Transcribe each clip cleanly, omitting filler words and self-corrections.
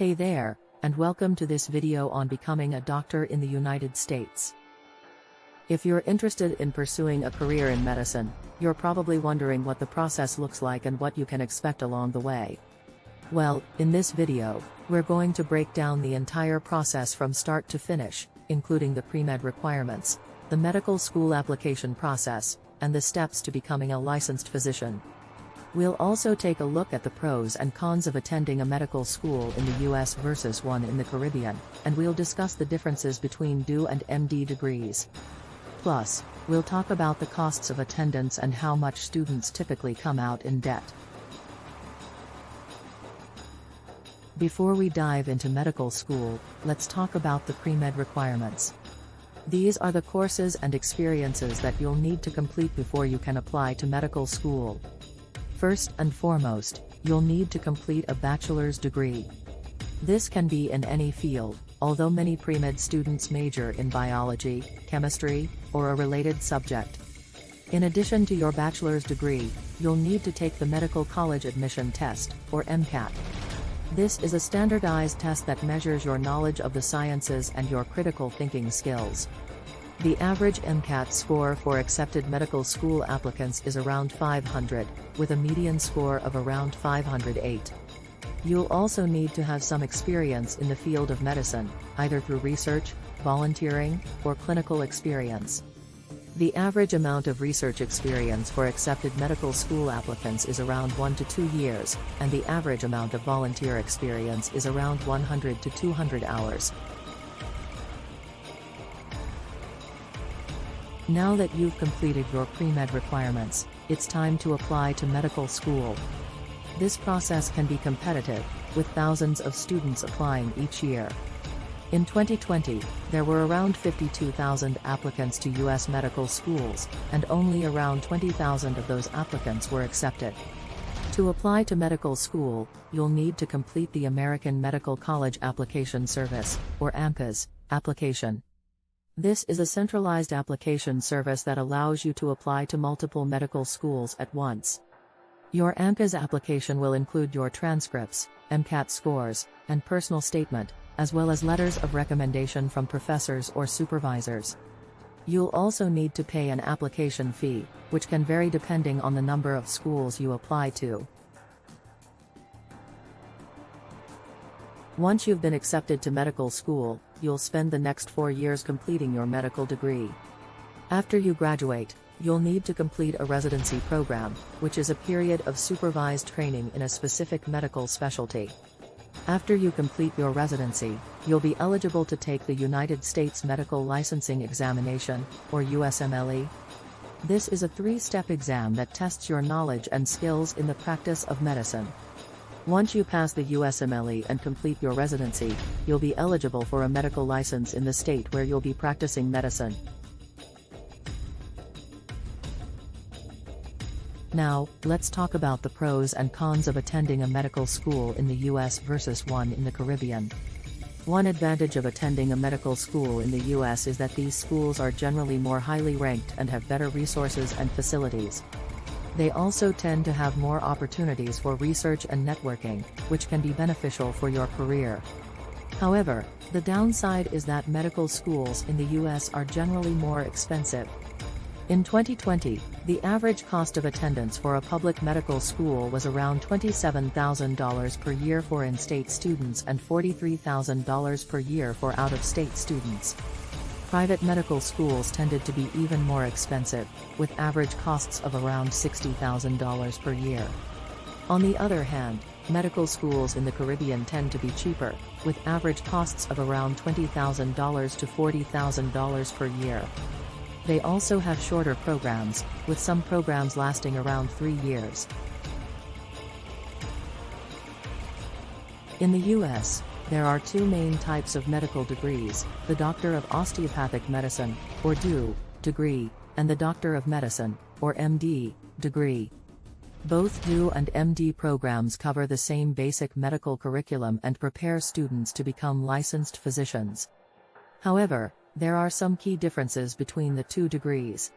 Hey there, and welcome to this video on becoming a doctor in the United States. If you're interested in pursuing a career in medicine, you're probably wondering what the process looks like and what you can expect along the way. Well, in this video, we're going to break down the entire process from start to finish, including the pre-med requirements, the medical school application process, and the steps to becoming a licensed physician. We'll also take a look at the pros and cons of attending a medical school in the US versus one in the Caribbean, and we'll discuss the differences between DO and MD degrees. Plus, we'll talk about the costs of attendance and how much students typically come out in debt. Before we dive into medical school, let's talk about the pre-med requirements. These are the courses and experiences that you'll need to complete before you can apply to medical school. First and foremost, you'll need to complete a bachelor's degree. This can be in any field, although many pre-med students major in biology, chemistry, or a related subject. In addition to your bachelor's degree, you'll need to take the Medical College Admission Test, or MCAT. This is a standardized test that measures your knowledge of the sciences and your critical thinking skills. The average MCAT score for accepted medical school applicants is around 500, with a median score of around 508. You'll also need to have some experience in the field of medicine, either through research, volunteering, or clinical experience. The average amount of research experience for accepted medical school applicants is around 1 to 2 years, and the average amount of volunteer experience is around 100 to 200 hours. Now that you've completed your pre-med requirements, it's time to apply to medical school. This process can be competitive, with thousands of students applying each year. In 2020, there were around 52,000 applicants to U.S. medical schools, and only around 20,000 of those applicants were accepted. To apply to medical school, you'll need to complete the American Medical College Application Service, or AMCAS, application. This is a centralized application service that allows you to apply to multiple medical schools at once. Your AMCAS application will include your transcripts, MCAT scores, and personal statement, as well as letters of recommendation from professors or supervisors. You'll also need to pay an application fee, which can vary depending on the number of schools you apply to. Once you've been accepted to medical school, you'll spend the next 4 years completing your medical degree. After you graduate, you'll need to complete a residency program, which is a period of supervised training in a specific medical specialty. After you complete your residency, you'll be eligible to take the United States Medical Licensing Examination, or USMLE. This is a 3-step exam that tests your knowledge and skills in the practice of medicine. Once you pass the USMLE and complete your residency, you'll be eligible for a medical license in the state where you'll be practicing medicine. Now, let's talk about the pros and cons of attending a medical school in the US versus one in the Caribbean. One advantage of attending a medical school in the US is that these schools are generally more highly ranked and have better resources and facilities. They also tend to have more opportunities for research and networking, which can be beneficial for your career. However, the downside is that medical schools in the US are generally more expensive. In 2020, the average cost of attendance for a public medical school was around $27,000 per year for in-state students and $43,000 per year for out-of-state students. Private medical schools tended to be even more expensive, with average costs of around $60,000 per year. On the other hand, medical schools in the Caribbean tend to be cheaper, with average costs of around $20,000 to $40,000 per year. They also have shorter programs, with some programs lasting around 3 years. In the US, there are 2 main types of medical degrees: the Doctor of Osteopathic Medicine, or DO, degree, and the Doctor of Medicine, or MD, degree. Both DO and MD programs cover the same basic medical curriculum and prepare students to become licensed physicians. However, there are some key differences between the 2 degrees.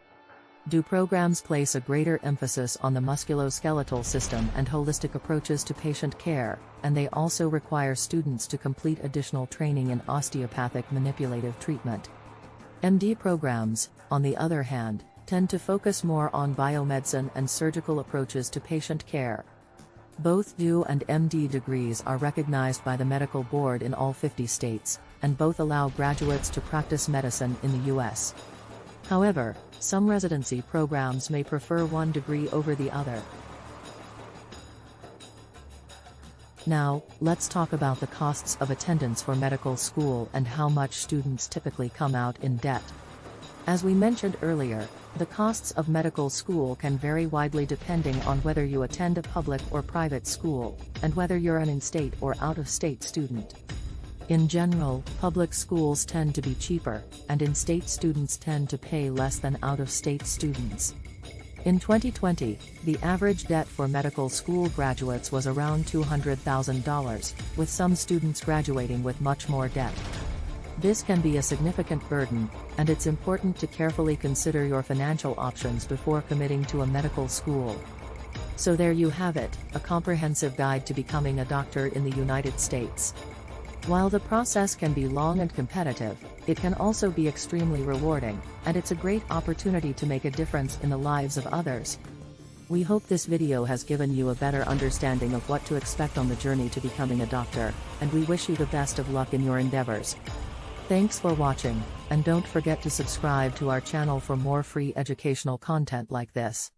Do programs place a greater emphasis on the musculoskeletal system and holistic approaches to patient care, and they also require students to complete additional training in osteopathic manipulative treatment. MD programs, on the other hand, tend to focus more on biomedicine and surgical approaches to patient care. Both DO and MD degrees are recognized by the medical board in all 50 states, and both allow graduates to practice medicine in the U.S. However, some residency programs may prefer one degree over the other. Now, let's talk about the costs of attendance for medical school and how much students typically come out in debt. As we mentioned earlier, the costs of medical school can vary widely depending on whether you attend a public or private school, and whether you're an in-state or out-of-state student. In general, public schools tend to be cheaper, and in-state students tend to pay less than out-of-state students. In 2020, the average debt for medical school graduates was around $200,000, with some students graduating with much more debt. This can be a significant burden, and it's important to carefully consider your financial options before committing to a medical school. So there you have it, a comprehensive guide to becoming a doctor in the United States. While the process can be long and competitive, it can also be extremely rewarding, and it's a great opportunity to make a difference in the lives of others. We hope this video has given you a better understanding of what to expect on the journey to becoming a doctor, and we wish you the best of luck in your endeavors. Thanks for watching, and don't forget to subscribe to our channel for more free educational content like this.